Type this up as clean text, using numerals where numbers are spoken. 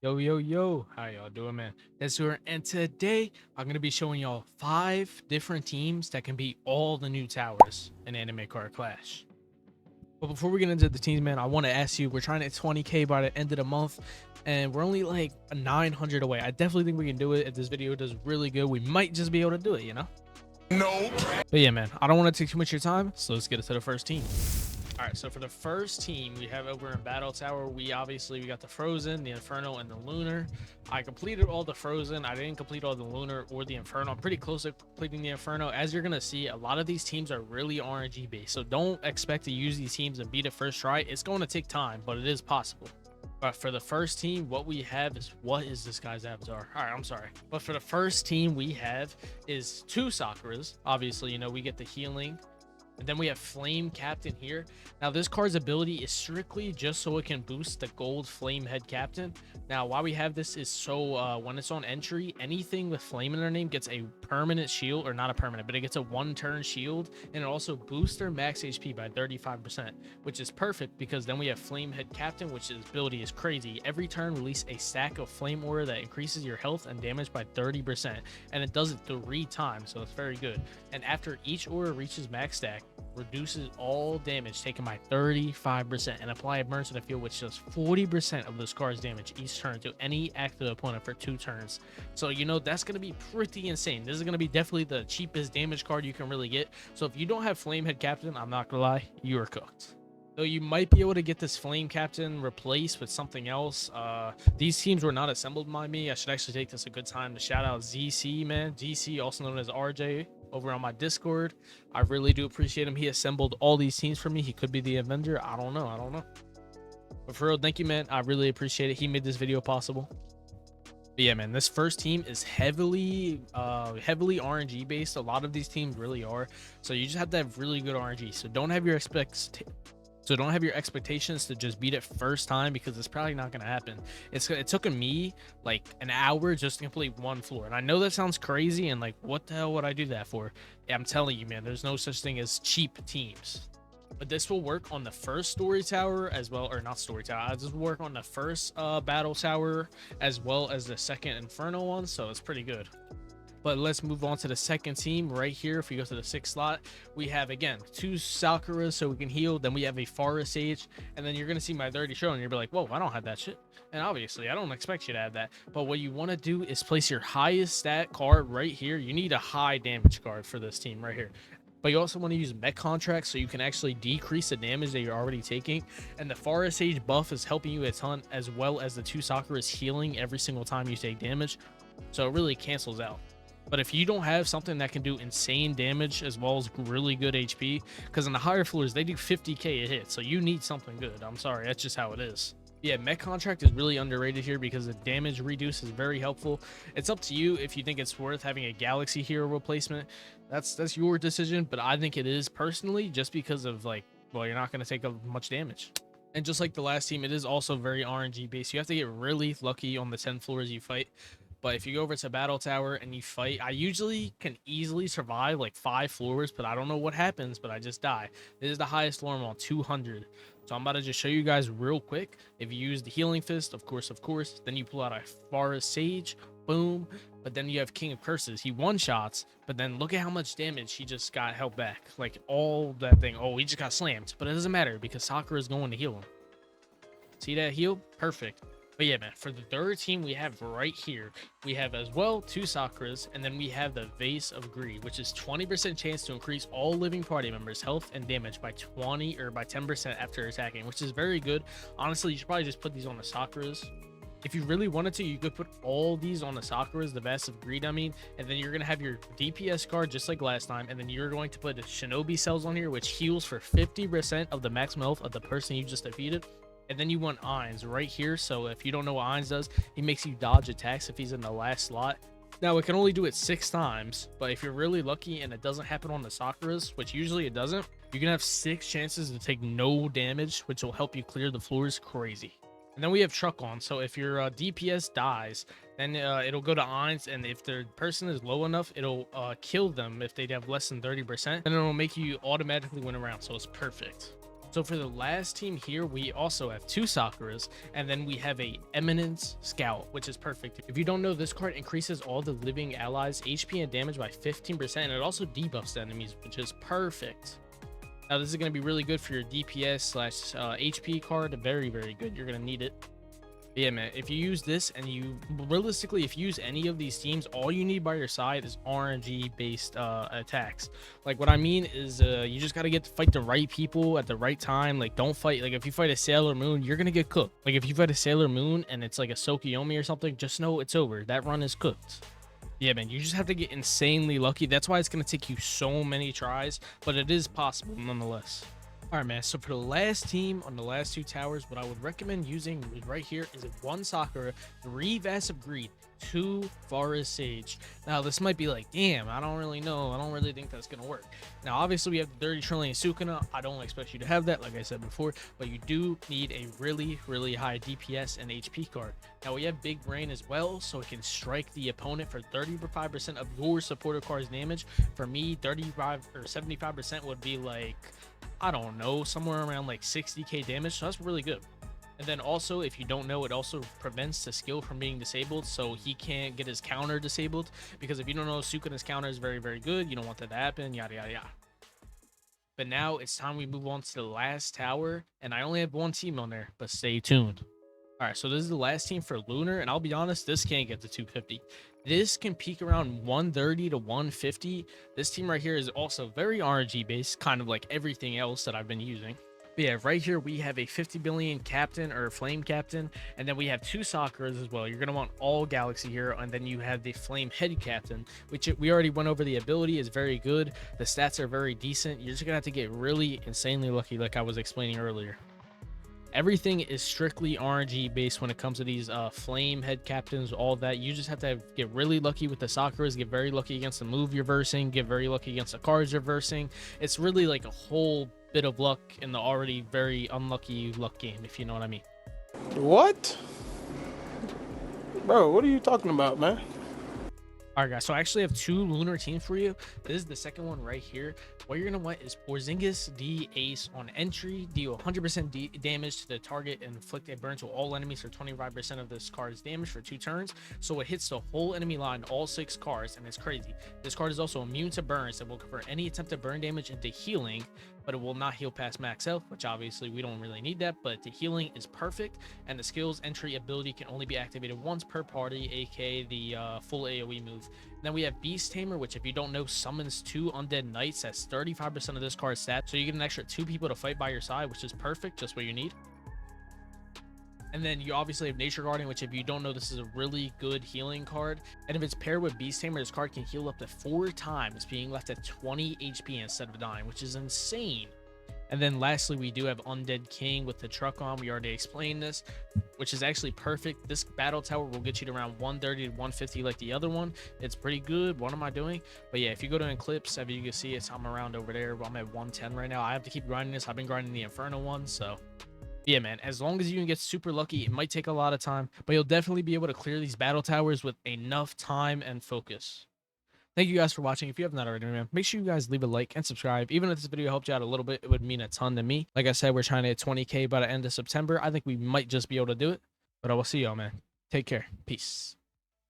Yo, how y'all doing, man? It's Lunar, and today I'm gonna be showing y'all 5 different teams that can beat all the new towers in Anime Card Clash. But before we get into the teams, man, I want to ask you, we're trying to hit 20K by the end of the month, and we're only like 900 away. I definitely think we can do it. If this video does really good, we might just be able to do it, Nope. But yeah, man, I don't want to take too much of your time, so let's get into the first team. All right, so for the first team we have over in Battle Tower, we got the Frozen, the Inferno, and the Lunar. I completed all the Frozen. I didn't complete all the Lunar or the Inferno. I'm pretty close to completing the Inferno. As you're gonna see, a lot of these teams are really RNG based, so don't expect to use these teams and beat it first try. It's going to take time, but it is possible. But for the first team, what we have is, what is this guy's avatar? All right, I'm sorry. But for the first team we have is 2 Sakuras. Obviously, we get the healing. And then we have Flame Captain here. Now, this card's ability is strictly just so it can boost the gold Flame Head Captain. Now, why we have this is so when it's on entry, anything with Flame in their name gets a permanent shield, or not a permanent, but it gets a 1-turn shield, and it also boosts their max HP by 35%, which is perfect because then we have Flame Head Captain, which his ability is crazy. Every turn, release a stack of Flame Aura that increases your health and damage by 30%, and it does it 3 times, so it's very good. And after each aura reaches max stack, reduces all damage taken by 35% and apply a burn to the field, which does 40% of this card's damage each turn to any active opponent for 2 turns. So that's going to be pretty insane. This is going to be definitely the cheapest damage card you can really get. So if you don't have Flamehead Captain, I'm not gonna lie, you are cooked. Though you might be able to get this Flame Captain replaced with something else. These teams were not assembled by me. I should actually take this a good time to shout out ZC, man. ZC, also known as RJ, over on my Discord. I really do appreciate him. He assembled all these teams for me. He could be the Avenger. I don't know. But for real, thank you, man. I really appreciate it. He made this video possible. But yeah, man, this first team is heavily RNG based. A lot of these teams really are. So you just have to have really good RNG. So don't have your expectations to just beat it first time, because it's probably not going to happen. It took me like an hour just to complete 1 floor, and I know that sounds crazy and like, what the hell would I do that for? Yeah, I'm telling you, man, there's no such thing as cheap teams. But this will work on the first story tower as well, or not story tower. This will work on the first battle tower as well as the second Inferno one, so it's pretty good. But let's move on to the second team right here. If we go to the 6th slot, we have, again, 2 Sakuras so we can heal. Then we have a Forest Sage. And then you're going to see my 30 show and you'll be like, whoa, I don't have that shit. And obviously, I don't expect you to have that. But what you want to do is place your highest stat card right here. You need a high damage card for this team right here. But you also want to use mech contracts so you can actually decrease the damage that you're already taking. And the Forest Sage buff is helping you a ton, as well as the 2 Sakuras healing every single time you take damage. So it really cancels out. But if you don't have something that can do insane damage as well as really good HP, because in the higher floors, they do 50k a hit, so you need something good. I'm sorry, that's just how it is. Yeah, mech contract is really underrated here because the damage reduce is very helpful. It's up to you if you think it's worth having a Galaxy Hero replacement. That's your decision, but I think it is personally, just because of like, well, you're not going to take much damage. And just like the last team, it is also very RNG based. You have to get really lucky on the 10 floors you fight. But if you go over to Battle Tower and you fight, I usually can easily survive like 5 floors, but I don't know what happens, but I just die. This is the highest floor I'm on, 200. So I'm about to just show you guys real quick. If you use the Healing Fist, of course, then you pull out a Forest Sage, boom. But then you have King of Curses. He one-shots, but then look at how much damage he just got held back. Like all that thing. Oh, he just got slammed, but it doesn't matter because Sakura is going to heal him. See that heal? Perfect. But yeah, man, for the third team we have right here, we have as well 2 Sakuras, and then we have the Vase of Greed, which is 20% chance to increase all living party members' health and damage by 10% after attacking, which is very good. Honestly, you should probably just put these on the Sakuras. If you really wanted to, you could put all these on the Sakuras, the Vase of Greed, I mean, and then you're going to have your DPS card just like last time, and then you're going to put the Shinobi cells on here, which heals for 50% of the maximum health of the person you just defeated. And then you want Ainz right here. So if you don't know what Ainz does, he makes you dodge attacks if he's in the last slot. Now, it can only do it 6 times, but if you're really lucky and it doesn't happen on the Sakuras, which usually it doesn't, you can have 6 chances to take no damage, which will help you clear the floors crazy. And then we have Truck on. So if your DPS dies, then it'll go to Ainz, and if the person is low enough, it'll kill them if they have less than 30%, and it'll make you automatically win a round. So it's perfect. So for the last team here, we also have two Sakuras, and then we have a Eminence Scout, which is perfect. If you don't know, this card increases all the living allies HP and damage by 15%, and it also debuffs the enemies, which is perfect. Now this is going to be really good for your DPS slash HP card. Very, very good. You're going to need it. But yeah, man, if you use this and you realistically, if you use any of these teams, all you need by your side is RNG based attacks. Like what I mean is you just got to get to fight the right people at the right time. Like don't fight, like if you fight a Sailor Moon, you're going to get cooked. Like if you fight a Sailor Moon and it's like a Sokiyomi or something, just know it's over. That run is cooked. Yeah, man, you just have to get insanely lucky. That's why it's going to take you so many tries, but it is possible nonetheless. All right, man, so for the last team on the last two towers, what I would recommend using right here is 1 Sakura, 3 Vast of Greed, 2 Forest Sage. Now, this might be like, damn, I don't really know. I don't really think that's going to work. Now, obviously, we have the 30 trillion Sukuna. I don't expect you to have that, like I said before, but you do need a really, really high DPS and HP card. Now, we have Big Brain as well, so it can strike the opponent for 35% of your supporter card's damage. For me, 35 or 75% would be like, I don't know, somewhere around like 60k damage, so that's really good. And then also, if you don't know, it also prevents the skill from being disabled, so he can't get his counter disabled, because if you don't know, Sukuna's counter is very, very good. You don't want that to happen, yada, yada, yada. But now it's time we move on to the last tower, and I only have 1 team on there, but stay tuned. All right, so this is the last team for Lunar, and I'll be honest, this can't get to 250. This can peak around 130 to 150. This team right here is also very RNG based, kind of like everything else that I've been using. But yeah, right here we have a 50 billion captain or flame captain, and then we have 2 Sakuras as well. You're going to want all galaxy here, and then you have the flame head captain, which we already went over. The ability is very good. The stats are very decent. You're just going to have to get really insanely lucky, like I was explaining earlier. Everything is strictly RNG based when it comes to these flame head captains, all that. You just have to get really lucky with the Sakuras, get very lucky against the move you're versing, get very lucky against the cards you're versing. It's really like a whole bit of luck in the already very unlucky luck game, if you know what I mean. What? Bro, what are you talking about, man? All right, guys, so I actually have 2 Lunar teams for you. This is the second one right here. What you're going to want is Porzingis D Ace on entry, deal 100% damage to the target, and inflict a burn to all enemies for 25% of this card's damage for 2 turns. So it hits the whole enemy line, all 6 cards, and it's crazy. This card is also immune to burns and will convert any attempted burn damage into healing, but it will not heal past max health, which obviously we don't really need that, but the healing is perfect, and the skills entry ability can only be activated once per party, aka the full AoE move. And then we have Beast Tamer, which if you don't know, summons 2 undead knights. That's 35% of this card's stat, so you get an extra 2 people to fight by your side, which is perfect, just what you need. And then you obviously have Nature Guardian, which if you don't know, this is a really good healing card. And if it's paired with Beast Tamer, this card can heal up to 4 times, being left at 20 HP instead of dying, which is insane. And then lastly, we do have Undead King with the truck on. We already explained this, which is actually perfect. This battle tower will get you to around 130 to 150 like the other one. It's pretty good. What am I doing? But yeah, if you go to Eclipse, as you can see, I'm around over there. I'm at 110 right now. I have to keep grinding this. I've been grinding the Inferno one, so yeah, man, as long as you can get super lucky, it might take a lot of time, but you'll definitely be able to clear these battle towers with enough time and focus. Thank you guys for watching. If you have not already, man, make sure you guys leave a like and subscribe. Even if this video helped you out a little bit, it would mean a ton to me. Like I said, we're trying to hit 20k by the end of September. I think we might just be able to do it, but I will see y'all, man. Take care. Peace.